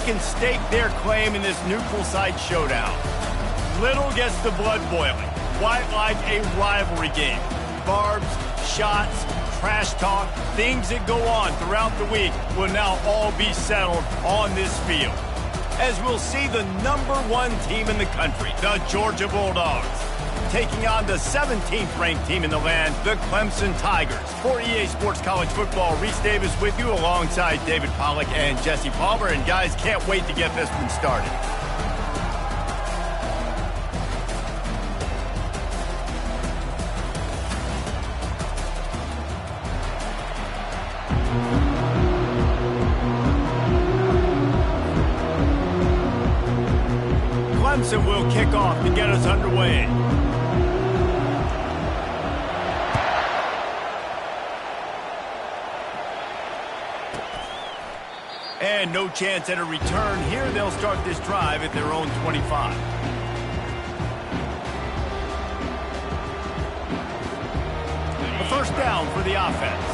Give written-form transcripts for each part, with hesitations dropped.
can stake their claim in this neutral site showdown. Little gets the blood boiling, quite like a rivalry game. Barbs, shots, trash talk, things that go on throughout the week will now all be settled on this field. As we'll see the #1 team in the country, the Georgia Bulldogs, taking on the 17th ranked team in the land, the Clemson Tigers. For EA Sports College Football, Reese Davis with you alongside David Pollack and Jesse Palmer. And guys, can't wait to get this one started. Clemson will kick off to get us underway. And no chance at a return here. They'll start this drive at their own 25. A first down for the offense.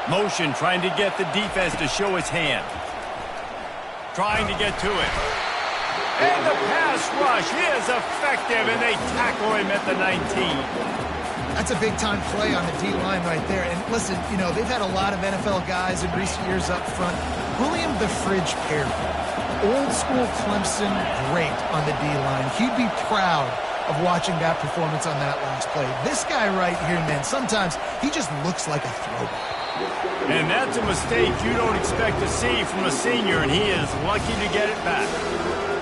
Motion trying to get the defense to show his hand. Trying to get to it. And the pass rush is effective, and they tackle him at the 19. That's a big-time play on the D-line right there. And listen, you know, they've had a lot of NFL guys in recent years up front. William the Fridge Perry, old-school Clemson, great on the D-line. He'd be proud of watching that performance on that last play. This guy right here, man, sometimes he just looks like a throwback. And that's a mistake you don't expect to see from a senior, and he is lucky to get it back.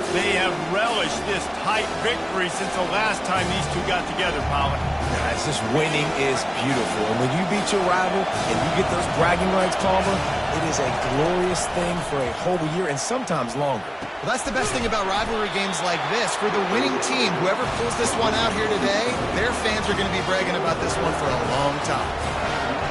They have relished this tight victory since the last time these two got together, Pollard. Guys, this winning is beautiful. And when you beat your rival and you get those bragging rights, Palmer, it is a glorious thing for a whole year and sometimes longer. Well, that's the best thing about rivalry games like this. For the winning team, whoever pulls this one out here today, their fans are going to be bragging about this one for a long time.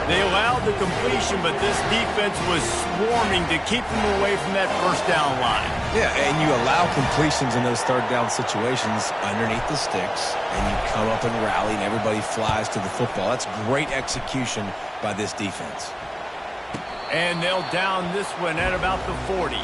They allowed the completion, but this defense was swarming to keep them away from that first down line. Yeah, and you allow completions in those third down situations underneath the sticks, and you come up and rally, and everybody flies to the football. That's great execution by this defense. And they'll down this one at about the 40.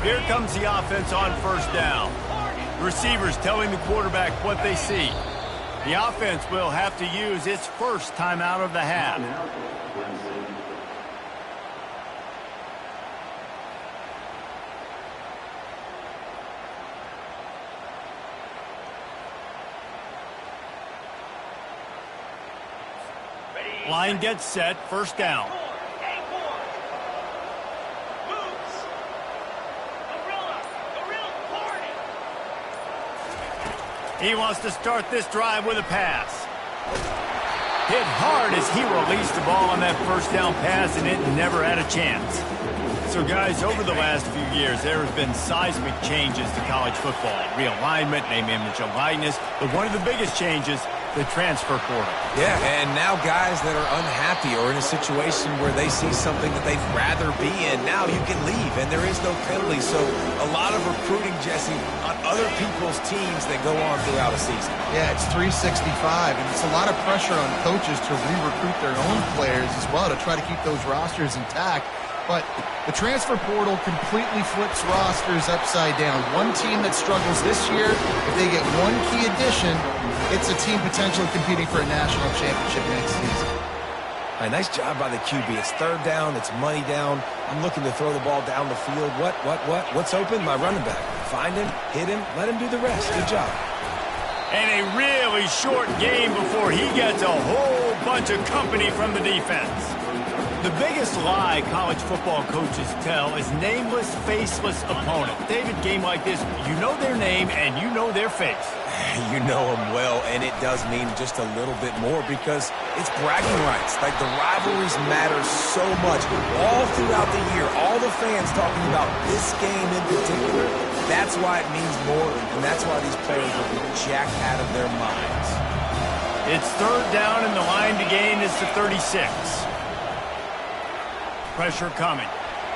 Here comes the offense on first down. Receivers telling the quarterback what they see. The offense will have to use its first timeout of the half. Line gets set, first down. He wants to start this drive with a pass. Hit hard as he released the ball on that first down pass, and it never had a chance. So, guys, over the last few years, there have been seismic changes to college football. Realignment, name, image, and likeness. But one of the biggest changes, the transfer portal. Yeah, and now guys that are unhappy or in a situation where they see something that they'd rather be in, now you can leave, and there is no penalty. So a lot of recruiting, Jesse, on other people's teams that go on throughout a season. Yeah, it's 365, and it's a lot of pressure on coaches to re-recruit their own players as well to try to keep those rosters intact. But the transfer portal completely flips rosters upside down. One team that struggles this year, if they get one key addition, it's a team potentially competing for a national championship next season. All right, nice job by the QB. It's third down. It's money down. I'm looking to throw the ball down the field. What's open? My running back. Find him, hit him, let him do the rest. Good job. And a really short game before he gets a whole bunch of company from the defense. The biggest lie college football coaches tell is nameless, faceless opponent. David, game like this, you know their name and you know their face. You know them well, and it does mean just a little bit more because it's bragging rights. Like, the rivalries matter so much all throughout the year. All the fans talking about this game in particular. That's why it means more, and that's why these players will be jacked out of their minds. It's third down, and the line to gain is to 36. Pressure coming.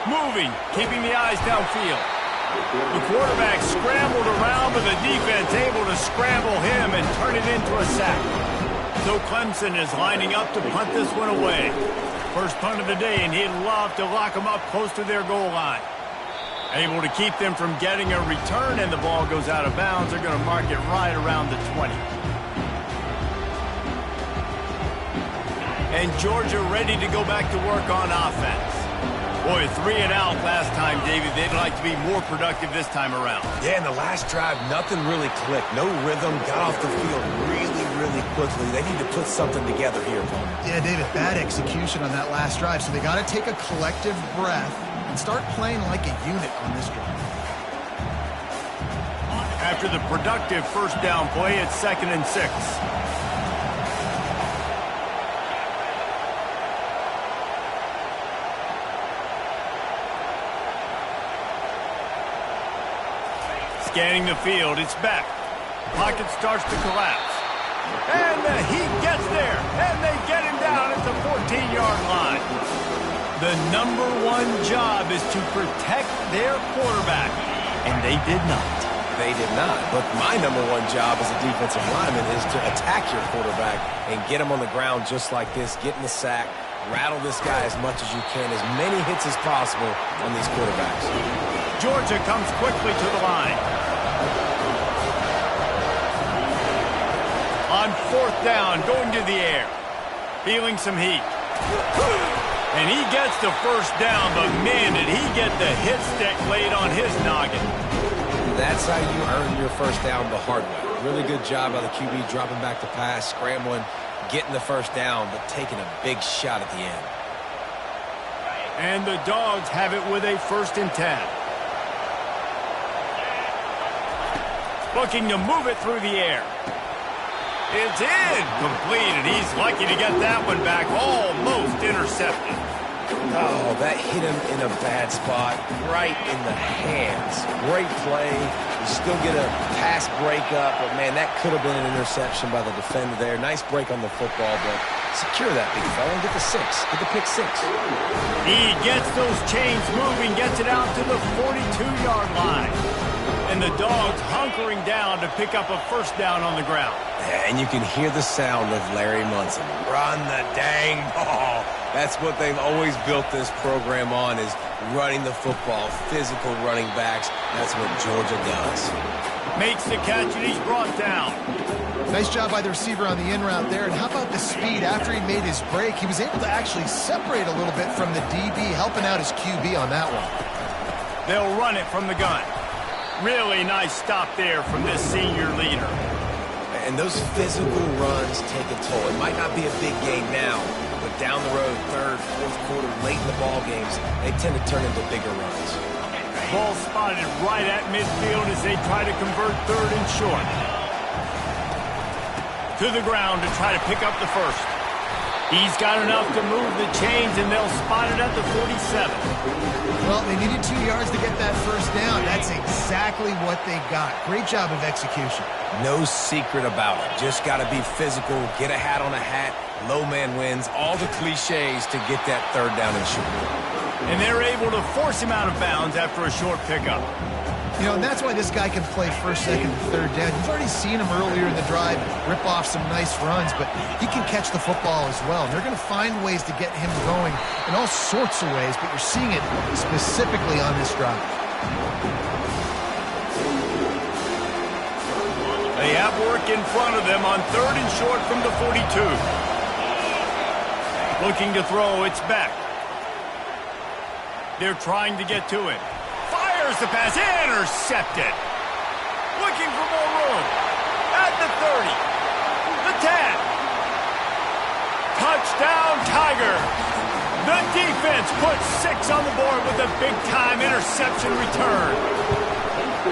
Moving, keeping the eyes downfield. The quarterback scrambled around, but the defense able to scramble him and turn it into a sack. So Clemson is lining up to punt this one away. First punt of the day, and he'd love to lock them up close to their goal line. Able to keep them from getting a return, and the ball goes out of bounds. They're going to mark it right around the 20. And Georgia ready to go back to work on offense. Boy, 3 and out last time, David. They'd like to be more productive this time around. Yeah, in the last drive, nothing really clicked. No rhythm, got off the field really, really quickly. They need to put something together here, Paul. Yeah, David, bad execution on that last drive, so they got to take a collective breath and start playing like a unit on this drive. After the productive first down play, it's 2nd and 6. Scanning the field, it's back. Pocket starts to collapse. And the Heat gets there, and they get him down at the 14-yard line. The #1 job is to protect their quarterback, and they did not. They did not, but my #1 job as a defensive lineman is to attack your quarterback and get him on the ground just like this, get in the sack, rattle this guy as much as you can, as many hits as possible on these quarterbacks. Georgia comes quickly to the line. On 4th down, going to the air. Feeling some heat. And he gets the first down, but man, did he get the hit stick laid on his noggin. That's how you earn your first down the hard way. Really good job by the QB dropping back to pass, scrambling, getting the first down, but taking a big shot at the end. And the Dogs have it with a 1st and 10. Looking to move it through the air. It's in. Complete, and he's lucky to get that one back. Almost intercepted. Oh, that hit him in a bad spot, right in the hands. Great play. You still get a pass breakup, but, man, that could have been an interception by the defender there. Nice break on the football, but secure that big fella and get the 6. Get the pick 6. He gets those chains moving, gets it out to the 42-yard line. And the Dogs hunkering down to pick up a first down on the ground. Yeah, and you can hear the sound of Larry Munson. Run the dang ball. That's what they've always built this program on, is running the football, physical running backs. That's what Georgia does. Makes the catch, and he's brought down. Nice job by the receiver on the in route there. And how about the speed? After he made his break, he was able to actually separate a little bit from the DB, helping out his QB on that one. They'll run it from the gun. Really nice stop there from this senior leader. And those physical runs take a toll. It might not be a big game now, but down the road, 3rd, 4th quarter, late in the ball games, they tend to turn into bigger runs. Ball spotted right at midfield as they try to convert 3rd and short. To the ground to try to pick up the first. He's got enough to move the chains, and they'll spot it at the 47. Well, they needed 2 yards to get that first down. That's exactly what they got. Great job of execution. No secret about it. Just got to be physical, get a hat on a hat, low man wins, all the cliches to get that 3rd down and short. And they're able to force him out of bounds after a short pickup. You know, and that's why this guy can play 1st, 2nd, and 3rd down. You've already seen him earlier in the drive rip off some nice runs, but he can catch the football as well. And they're going to find ways to get him going in all sorts of ways, but you're seeing it specifically on this drive. They have work in front of them on 3rd and short from the 42. Looking to throw, it's back. They're trying to get to it. Fires the pass, intercepted. Looking for more room. At the 30. The 10. Touchdown, Tiger. The defense puts 6 on the board with a big-time interception return.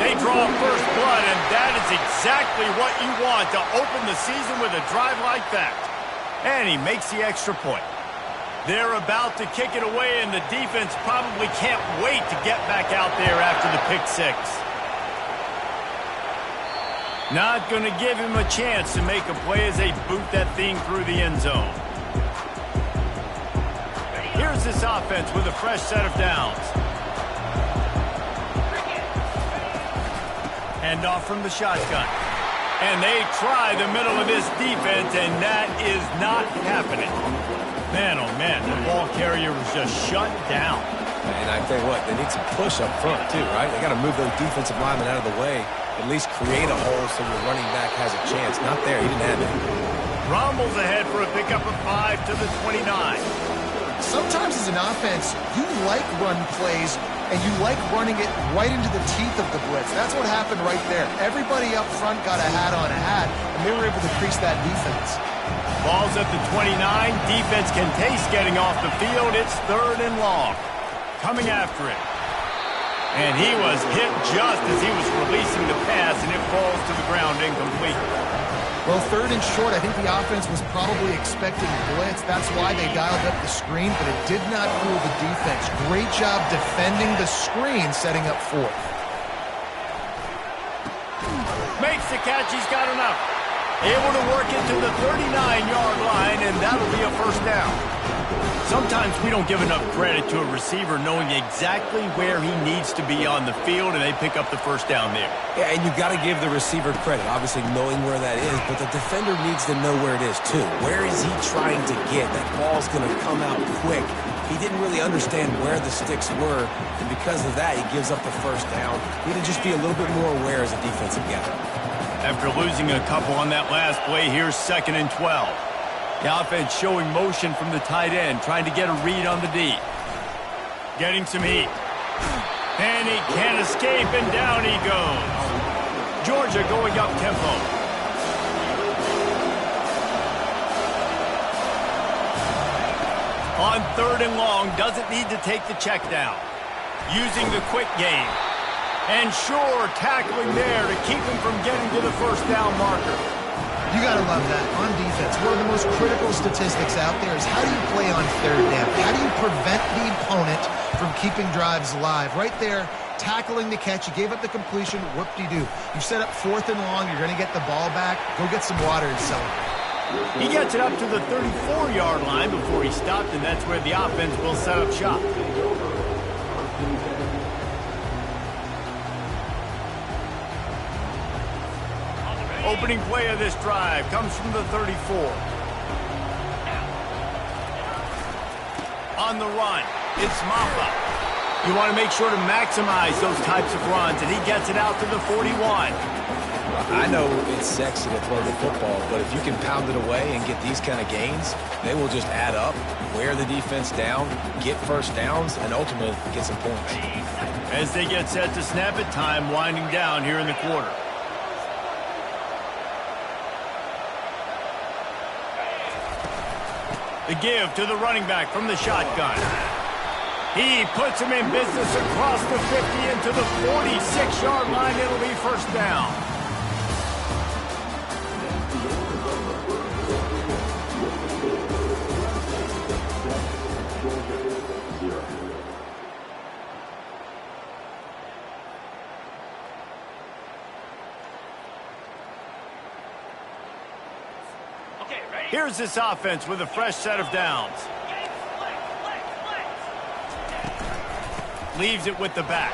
They draw first blood, and that is exactly what you want to open the season with a drive like that. And he makes the extra point. They're about to kick it away, and the defense probably can't wait to get back out there after the pick 6. Not going to give him a chance to make a play as they boot that thing through the end zone. Here's this offense with a fresh set of downs. Hand off from the shotgun. And they try the middle of this defense, and that is not happening. Man, oh man, the ball carrier was just shut down. And I tell you what, they need some push up front too, right? They got to move those defensive linemen out of the way, at least create a hole so your running back has a chance. Not there, he didn't have it. Rumbles ahead for a pickup of 5 to the 29. Sometimes as an offense, you like run plays, and you like running it right into the teeth of the blitz. That's what happened right there. Everybody up front got a hat on a hat, and they were able to crease that defense. Ball's at the 29. Defense can taste getting off the field. It's 3rd and long. Coming after it. And he was hit just as he was releasing the pass, and it falls to the ground incomplete. Well, 3rd and short, I think the offense was probably expecting blitz. That's why they dialed up the screen, but it did not fool the defense. Great job defending the screen, setting up 4th. Makes the catch. He's got enough. Able to work it to the 39-yard line, and that'll be a first down. Sometimes we don't give enough credit to a receiver knowing exactly where he needs to be on the field, and they pick up the first down there. Yeah, and you've got to give the receiver credit, obviously knowing where that is, but the defender needs to know where it is too. Where is he trying to get? That ball's going to come out quick. He didn't really understand where the sticks were, and because of that, he gives up the first down. Need to just be a little bit more aware as a defensive guy. After losing a couple on that last play, here's 2nd and 12. The offense showing motion from the tight end, trying to get a read on the D. Getting some heat. And he can't escape, and down he goes. Georgia going up tempo. On 3rd and long, doesn't need to take the check down. Using the quick game. And sure, tackling there to keep him from getting to the first down marker. You got to love that on defense. One of the most critical statistics out there is how do you play on 3rd down? How do you prevent the opponent from keeping drives alive? Right there, tackling the catch. You gave up the completion. Whoop-de-doo. You set up 4th and long. You're going to get the ball back. Go get some water and celebrate. He gets it up to the 34-yard line before he stopped, and that's where the offense will set up shop. Opening play of this drive comes from the 34. On the run, it's Maffa. You want to make sure to maximize those types of runs, and he gets it out to the 41. I know it's sexy to throw the football, but if you can pound it away and get these kind of gains, they will just add up, wear the defense down, get first downs, and ultimately get some points. As they get set to snap it, time winding down here in the quarter. The give to the running back from the shotgun. He puts him in business across the 50 into the 46-yard line. It'll be first down. Here's this offense with a fresh set of downs. Leaves it with the back.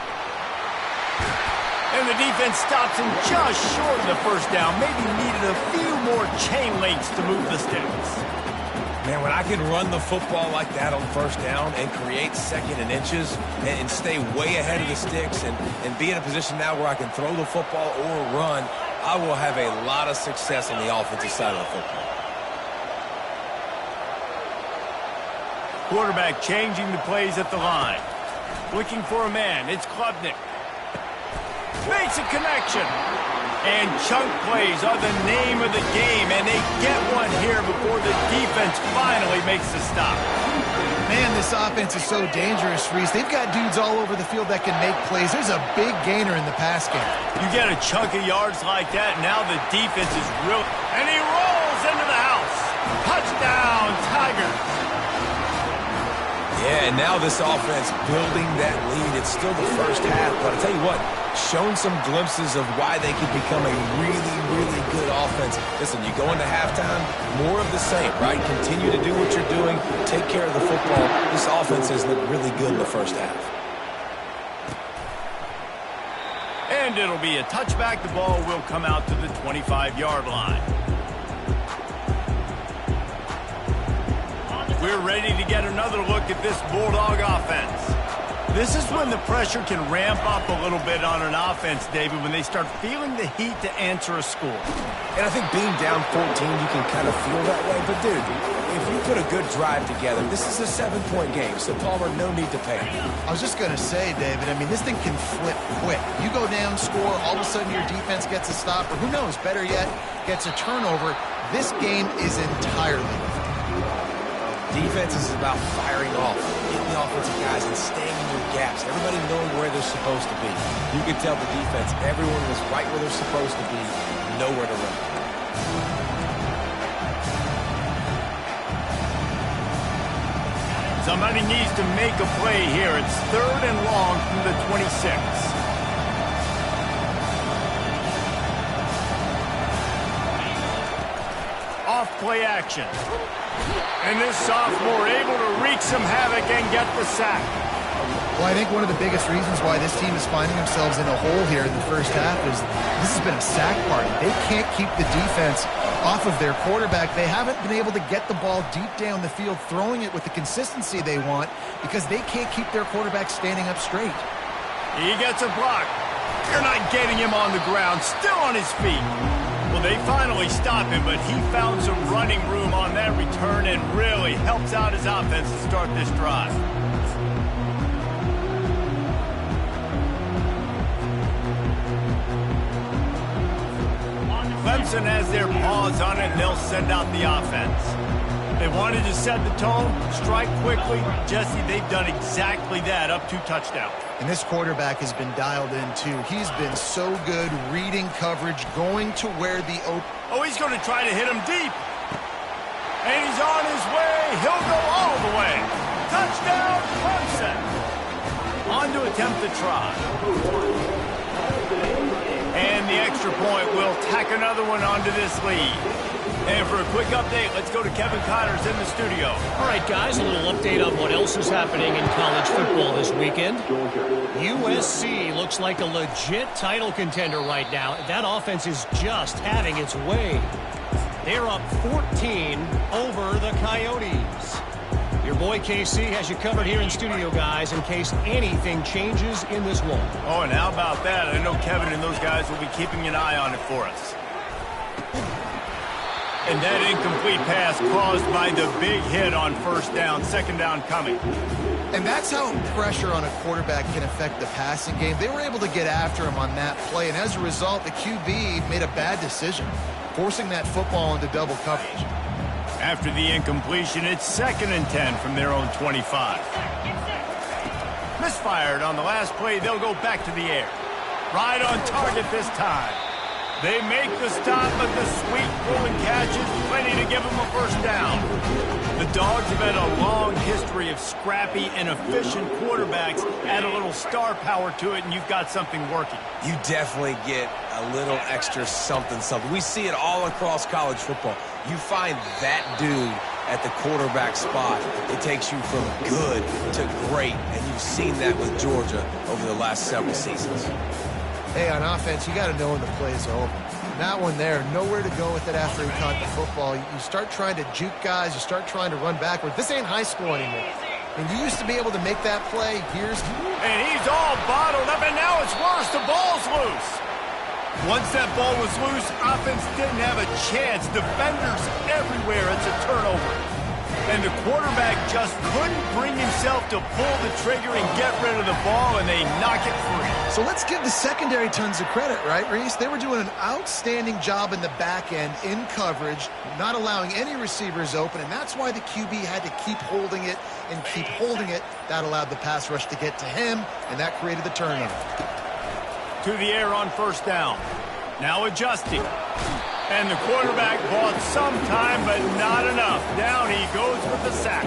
And the defense stops him just short of the first down. Maybe needed a few more chain links to move the sticks. Man, when I can run the football like that on first down and create 2nd and inches and stay way ahead of the sticks and be in a position now where I can throw the football or run, I will have a lot of success on the offensive side of the football. Quarterback changing the plays at the line. Looking for a man. It's Klubnik. Makes a connection. And chunk plays are the name of the game, and they get one here before the defense finally makes the stop. Man, this offense is so dangerous, Reese. They've got dudes all over the field that can make plays. There's a big gainer in the pass game. You get a chunk of yards like that, now the defense is real. And he rolls into the house. Touchdown, Tigers. Yeah, and now this offense building that lead. It's still the first half, but I'll tell you what, shown some glimpses of why they could become a really, really good offense. Listen, you go into halftime, more of the same, right? Continue to do what you're doing, take care of the football. This offense has looked really good in the first half. And it'll be a touchback. The ball will come out to the 25-yard line. We're ready to get another look at this Bulldog offense. This is when the pressure can ramp up a little bit on an offense, David, when they start feeling the heat to answer a score. And I think being down 14, you can kind of feel that way. But, dude, if you put a good drive together, this is a 7-point game. So, Palmer, no need to panic. I was just going to say, David, I mean, this thing can flip quick. You go down, score, all of a sudden your defense gets a stop, or who knows, better yet, gets a turnover. This game is entirely different. Defense is about firing off, getting the offensive guys and staying in your gaps. Everybody knowing where they're supposed to be. You can tell the defense, everyone was right where they're supposed to be, nowhere to run. Somebody needs to make a play here. It's 3rd and long from the 26. Off play action. And this sophomore able to wreak some havoc and get the sack. Well, I think one of the biggest reasons why this team is finding themselves in a hole here in the first half is this has been a sack party. They can't keep the defense off of their quarterback. They haven't been able to get the ball deep down the field, throwing it with the consistency they want because they can't keep their quarterback standing up straight. He gets a block. They're not getting him on the ground, still on his feet. Well, they finally stop him, but he found some running room on that return and really helps out his offense to start this drive. Clemson has their paws on it, and they'll send out the offense. They wanted to set the tone, strike quickly. Jesse, they've done exactly that, up 2 touchdowns. And this quarterback has been dialed in, too. He's been so good reading coverage, going to where the open... Oh, he's going to try to hit him deep. And he's on his way. He'll go all the way. Touchdown, Clemson. On to attempt the try. And the extra point will tack another one onto this lead. And for a quick update, let's go to Kevin Connors in the studio. All right, guys, a little update on what else is happening in college football this weekend. USC looks like a legit title contender right now. That offense is just having its way. They're up 14 over the Coyotes. Your boy KC has you covered here in studio, guys, in case anything changes in this one. Oh, and how about that? I know Kevin and those guys will be keeping an eye on it for us. And that incomplete pass caused by the big hit on first down, 2nd down coming. And that's how pressure on a quarterback can affect the passing game. They were able to get after him on that play, and as a result, the QB made a bad decision, forcing that football into double coverage. After the incompletion, it's 2nd and 10 from their own 25. Misfired on the last play, they'll go back to the air. Right on target this time. They make the stop, but the sweet pulling catch is plenty to give them a first down. The Dogs have had a long history of scrappy and efficient quarterbacks. Add a little star power to it, and you've got something working. You definitely get a little extra something. We see it all across college football. You find that dude at the quarterback spot, it takes you from good to great, and you've seen that with Georgia over the last several seasons. Hey, on offense, you got to know when the play's over. That one there, nowhere to go with it after he caught the football. You start trying to juke guys. You start trying to run backwards. This ain't high school anymore. And you used to be able to make that play years. And he's all bottled up, and now it's worse. The ball's loose. Once that ball was loose, offense didn't have a chance. Defenders everywhere. It's a turnover. And the quarterback just couldn't bring himself to pull the trigger and get rid of the ball, and they knock it free. So let's give the secondary tons of credit, right, Reese? They were doing an outstanding job in the back end in coverage, not allowing any receivers open, and that's why the QB had to keep holding it and keep holding it. That allowed the pass rush to get to him, and that created the turnover. To the air on first down. Now adjusting. And the quarterback bought some time, but not enough. Down he goes with the sack.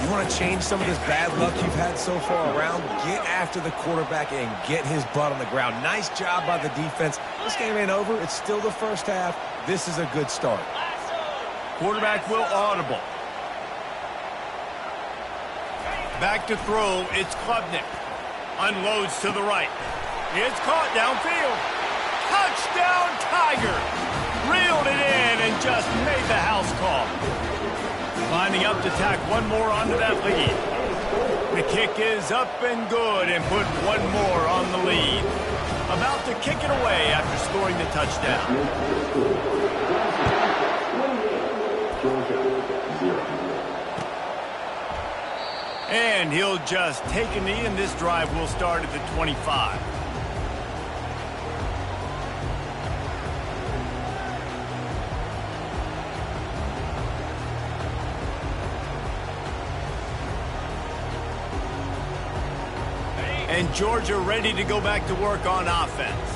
You want to change some of this bad luck you've had so far around? Get after the quarterback and get his butt on the ground. Nice job by the defense. This game ain't over. It's still the first half. This is a good start. Quarterback will audible. Back to throw. It's Klubnik. Unloads to the right. It's caught downfield. Touchdown, Tiger! Reeled it in and just made the house call. Lining up to tack one more onto that lead. The kick is up and good and put one more on the lead. About to kick it away after scoring the touchdown. And he'll just take a knee, and this drive will start at the 25. And Georgia ready to go back to work on offense.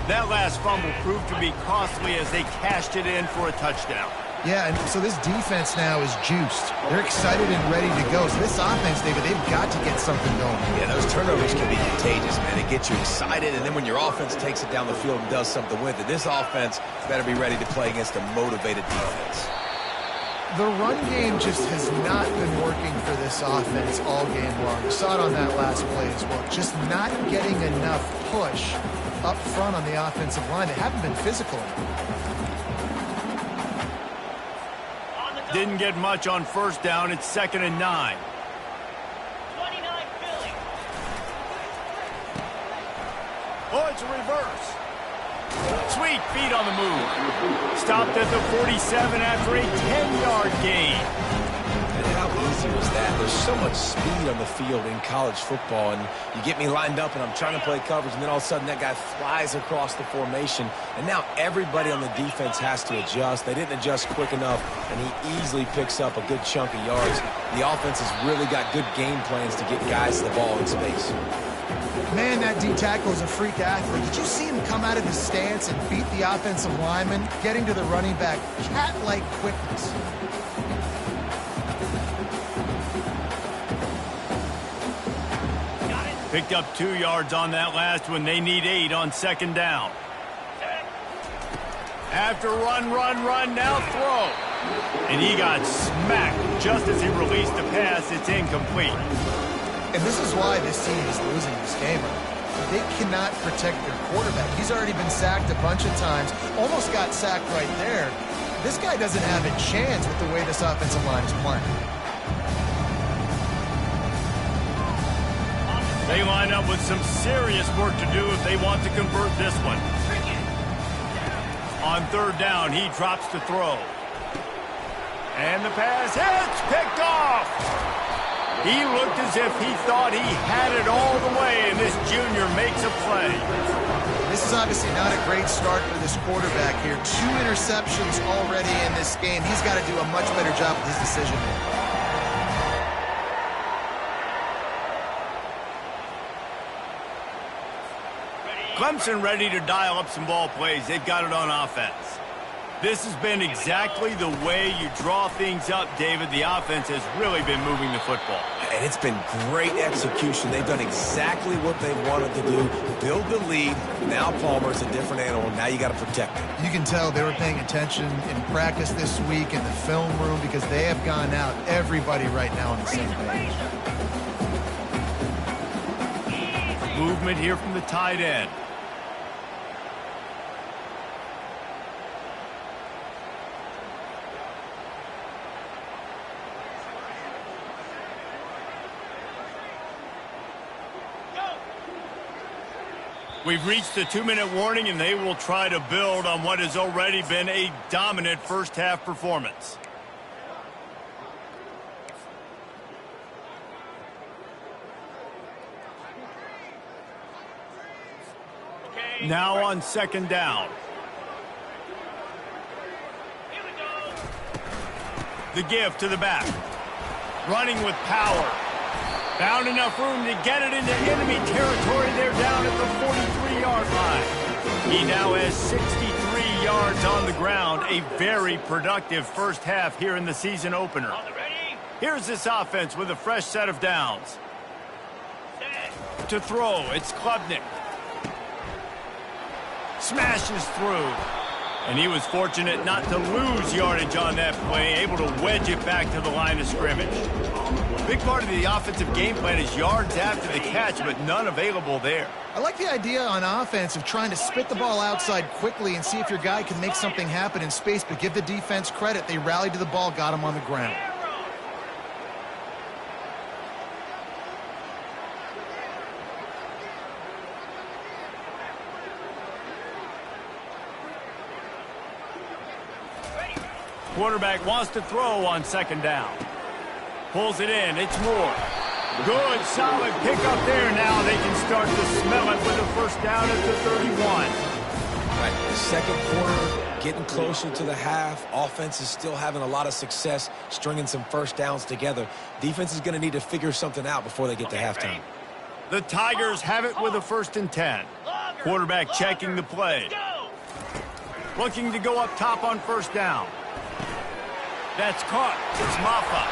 That last fumble proved to be costly as they cashed it in for a touchdown. Yeah, and so this defense now is juiced. They're excited and ready to go. So this offense, David, they've got to get something going. Yeah, those turnovers can be contagious, man. They get you excited, and then when your offense takes it down the field and does something with it, this offense better be ready to play against a motivated defense. The run game just has not been working for this offense all game long. You saw it on that last play as well. Just not getting enough push up front on the offensive line. They haven't been physical enough. Didn't get much on first down. It's 2nd and 9. 29 Philly. Oh, it's a reverse. Sweet feet on the move. Stopped at the 47 after a 10-yard gain. And how easy was that? There's so much speed on the field in college football, and you get me lined up, and I'm trying to play coverage, and then all of a sudden that guy flies across the formation, and now everybody on the defense has to adjust. They didn't adjust quick enough, and he easily picks up a good chunk of yards. The offense has really got good game plans to get guys the ball in space. Man, that D tackle is a freak athlete. Did you see him come out of his stance and beat the offensive lineman, getting to the running back? Cat-like quickness. Picked up 2 yards on that last one. They need 8 on 2nd down. After run, now throw. And he got smacked just as he released the pass. It's incomplete. And this is why this team is losing this game. They cannot protect their quarterback. He's already been sacked a bunch of times. Almost got sacked right there. This guy doesn't have a chance with the way this offensive line is playing. They line up with some serious work to do if they want to convert this one. On 3rd down, he drops to throw. And the pass hits, picked off. He looked as if he thought he had it all the way, and this junior makes a play. This is obviously not a great start for this quarterback here. 2 interceptions already in this game. He's got to do a much better job with his decision-making. Clemson ready to dial up some ball plays. They've got it on offense. This has been exactly the way you draw things up, David. The offense has really been moving the football. And it's been great execution. They've done exactly what they wanted to do. Build the lead. Now Palmer's a different animal. Now you got to protect him. You can tell they were paying attention in practice this week in the film room because they have gone out, everybody right now on the same page. Movement here from the tight end. We've reached the 2-minute warning, and they will try to build on what has already been a dominant first-half performance. Now on second down. The give to the back. Running with power. Found enough room to get it into enemy territory. They're down at the 43-yard line. He now has 63 yards on the ground. A very productive first half here in the season opener. Here's this offense with a fresh set of downs. To throw, it's Klubnik. Smashes through. And he was fortunate not to lose yardage on that play, able to wedge it back to the line of scrimmage. Big part of the offensive game plan is yards after the catch, but none available there. I like the idea on offense of trying to spit the ball outside quickly and see if your guy can make something happen in space, but give the defense credit. They rallied to the ball, got him on the ground. Quarterback wants to throw on second down. Pulls it in. It's Moore. Good, solid pickup there. Now they can start to smell it with a first down at the 31. Right, the second quarter, getting closer to the half. Offense is still having a lot of success stringing some first downs together. Defense is going to need to figure something out before they get to halftime. The Tigers have it with a 1st and 10. Quarterback checking the play. Looking to go up top on first down. That's caught. It's Maffa.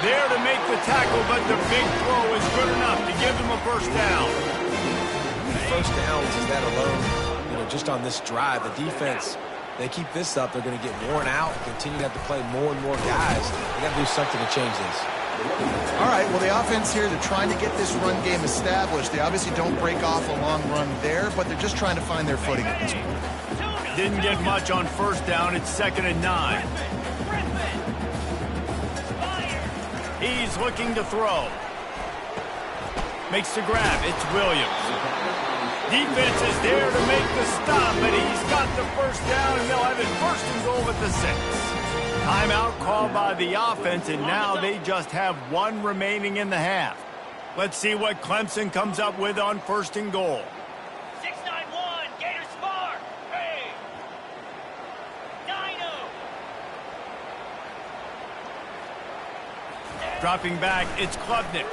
There to make the tackle, but the big throw is good enough to give them a first down. First downs is that alone. Just on this drive, the defense, they keep this up, they're going to get worn out, continue to have to play more and more guys. They got to do something to change this. All right, well, the offense here, they're trying to get this run game established. They obviously don't break off a long run there, but they're just trying to find their footing at this point. Didn't get much on first down. It's 2nd and 9. He's looking to throw. Makes the grab. It's Williams. Defense is there to make the stop, but he's got the first down, and they'll have it 1st and goal at the 6. Timeout called by the offense, and now they just have one remaining in the half. Let's see what Clemson comes up with on 1st and goal. 6-9-1, Gators spark. Hey. Dino. Dropping back, it's Klubnik.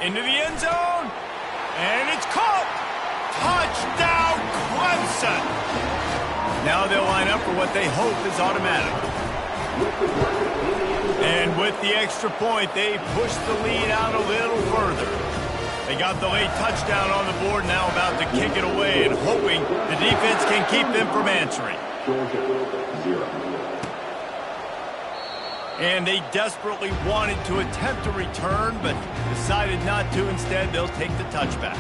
Into the end zone. And it's caught. Touchdown, Clemson. Now they'll line up for what they hope is automatic. And with the extra point, they push the lead out a little further. They got the late touchdown on the board, now about to kick it away and hoping the defense can keep them from answering. And they desperately wanted to attempt a return, but decided not to. Instead, they'll take the touchback.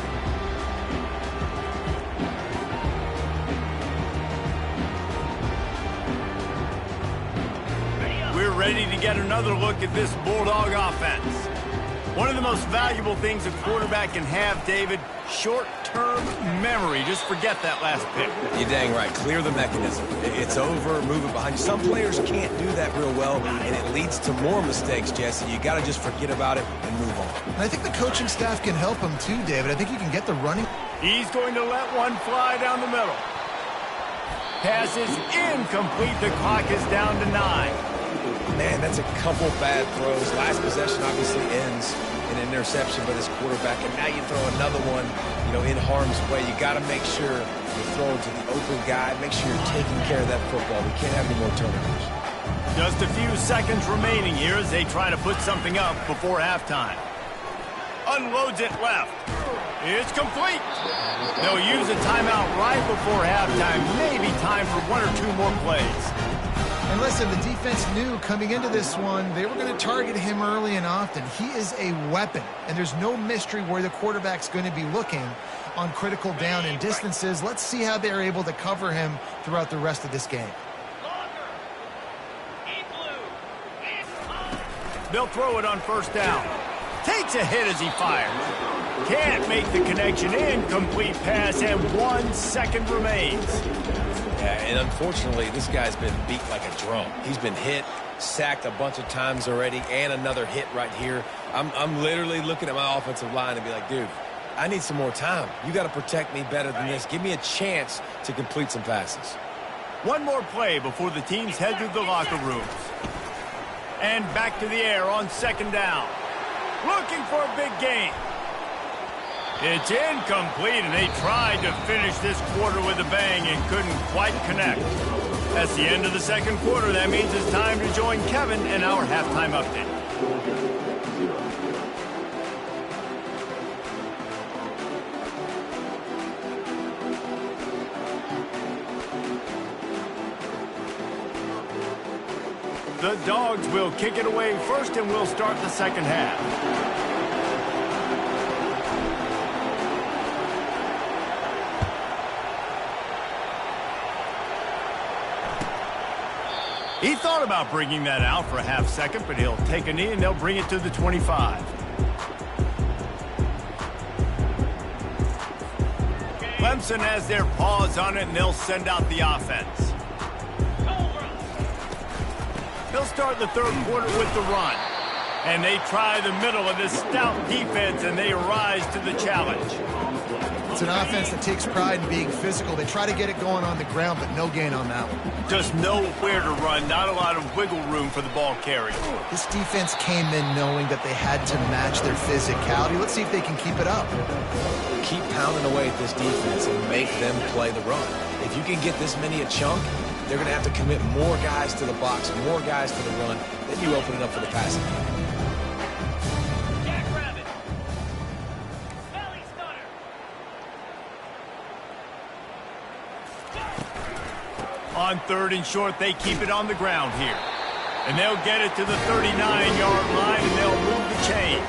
We're ready to get another look at this Bulldog offense. One of the most valuable things a quarterback can have, David, short-term memory. Just forget that last pick. You're dang right. Clear the mechanism. It's over, move it behind you. Some players can't do that real well, and it leads to more mistakes, Jesse. You got to just forget about it and move on. And I think the coaching staff can help him too, David. I think you can get the running. He's going to let one fly down the middle. Pass is incomplete. The clock is down to 9. Man, that's a couple bad throws. Last possession obviously ends in an interception by this quarterback, and now you throw another one, in harm's way. You got to make sure you're throwing to the open guy. Make sure you're taking care of that football. We can't have any more turnovers. Just a few seconds remaining here as they try to put something up before halftime. Unloads it left. It's complete. They'll use a timeout right before halftime. Maybe time for one or two more plays. And listen, the defense knew coming into this one, they were going to target him early and often. He is a weapon, and there's no mystery where the quarterback's going to be looking on critical down and distances. Let's see how they're able to cover him throughout the rest of this game. They'll throw it on first down. Takes a hit as he fires. Can't make the connection. Incomplete pass, and 1 second remains. Yeah, and unfortunately, this guy's been beat like a drum. He's been hit, sacked a bunch of times already, and another hit right here. I'm literally looking at my offensive line and be like, dude, I need some more time. You got to protect me better than this. Give me a chance to complete some passes. One more play before the teams head to the locker rooms. And back to the air on second down. Looking for a big gain. It's incomplete, and they tried to finish this quarter with a bang and couldn't quite connect. That's the end of the second quarter. That means it's time to join Kevin in our halftime update. The Dogs will kick it away first, and we'll start the second half. He thought about bringing that out for a half second, but he'll take a knee, and they'll bring it to the 25. Clemson has their paws on it, and they'll send out the offense. They'll start the third quarter with the run. And they try the middle of this stout defense, and they rise to the challenge. It's an offense that takes pride in being physical. They try to get it going on the ground, but no gain on that one. Just nowhere to run, not a lot of wiggle room for the ball carrier. This defense came in knowing that they had to match their physicality. Let's see if they can keep it up. Keep pounding away at this defense and make them play the run. If you can get this many a chunk, they're going to have to commit more guys to the box, more guys to the run. Then you open it up for the passing game. On third and short, they keep it on the ground here. And they'll get it to the 39-yard line, and they'll move the chain.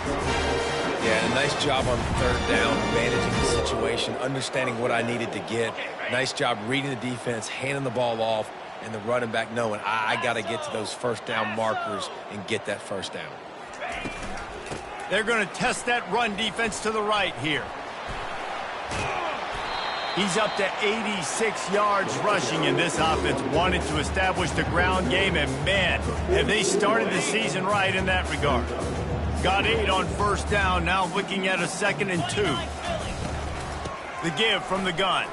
Yeah, a nice job on third down, managing the situation, understanding what I needed to get. Nice job reading the defense, handing the ball off, and the running back knowing I got to get to those first down markers and get that first down. They're going to test that run defense to the right here. He's up to 86 yards rushing, and this offense wanted to establish the ground game, and man, have they started the season right in that regard. Got 8 on first down, now looking at a 2nd and 2. The give from the gun.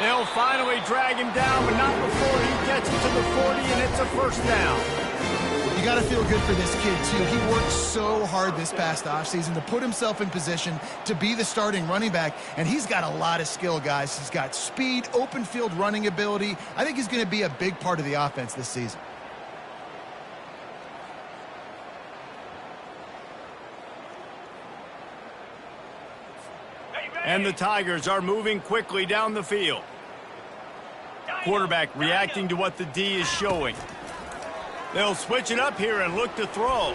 They'll finally drag him down, but not before he gets it to the 40, and it's a first down. You got to feel good for this kid, too. He worked so hard this past offseason to put himself in position to be the starting running back, and he's got a lot of skill, guys. He's got speed, open field running ability. I think he's going to be a big part of the offense this season. And the Tigers are moving quickly down the field. Quarterback reacting to what the D is showing. They'll switch it up here and look to throw.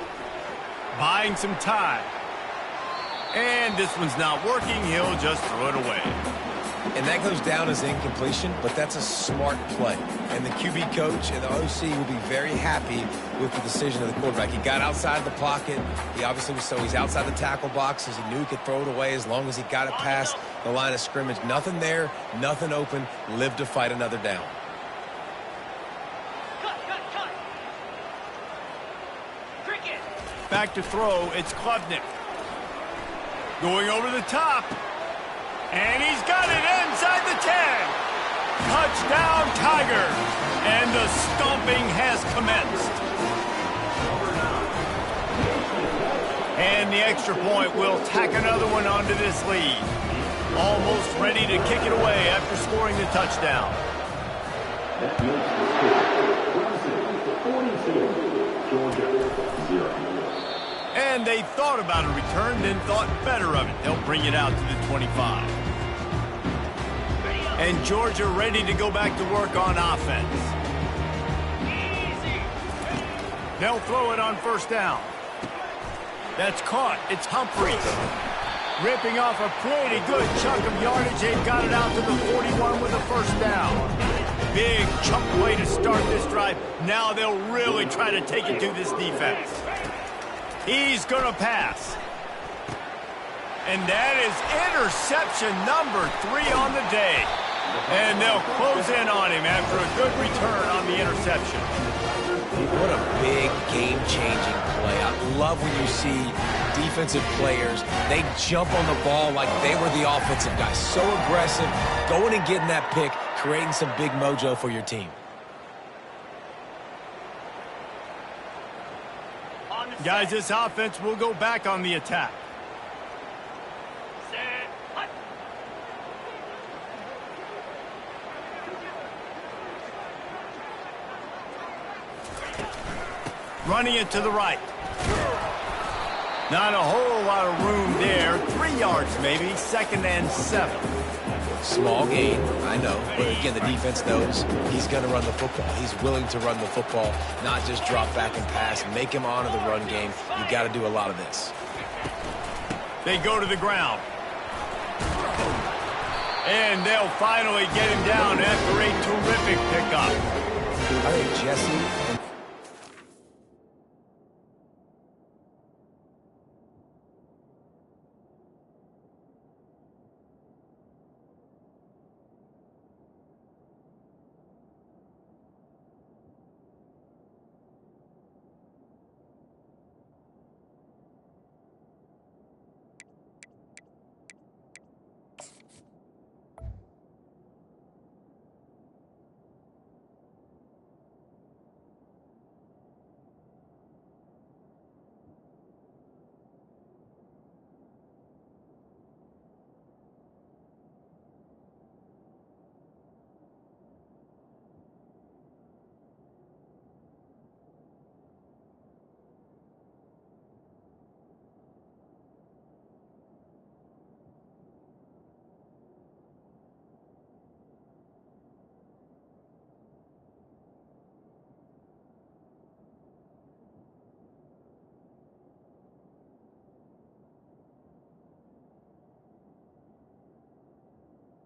Buying some time. And this one's not working. He'll just throw it away. And that goes down as incompletion, but that's a smart play. And the QB coach and the OC will be very happy with the decision of the quarterback. He got outside the pocket. He obviously was so he's outside the tackle boxes. He knew he could throw it away as long as he got it past the line of scrimmage. Nothing there, nothing open. Live to fight another down. Back to throw, it's Klubnik. Going over the top. And he's got it inside the 10. Touchdown, Tigers. And the stomping has commenced. And the extra point will tack another one onto this lead. Almost ready to kick it away after scoring the touchdown. And they thought about a return, then thought better of it. They'll bring it out to the 25. And Georgia ready to go back to work on offense. They'll throw it on first down. That's caught. It's Humphreys. Ripping off a pretty good chunk of yardage. They've got it out to the 41 with a first down. Big chunk play to start this drive. Now they'll really try to take it to this defense. He's going to pass. And that is interception number 3 on the day. And they'll close in on him after a good return on the interception. What a big game-changing play. I love when you see defensive players, they jump on the ball like they were the offensive guys. So aggressive, going and getting that pick, creating some big mojo for your team. Guys, this offense will go back on the attack. Set. Hut. Running it to the right. Not a whole lot of room there. 3 yards maybe. 2nd and 7. Small gain, I know. But again, the defense knows he's going to run the football. He's willing to run the football, not just drop back and pass, make him honor the run game. You've got to do a lot of this. They go to the ground. And they'll finally get him down after a terrific pickup. I think Jesse and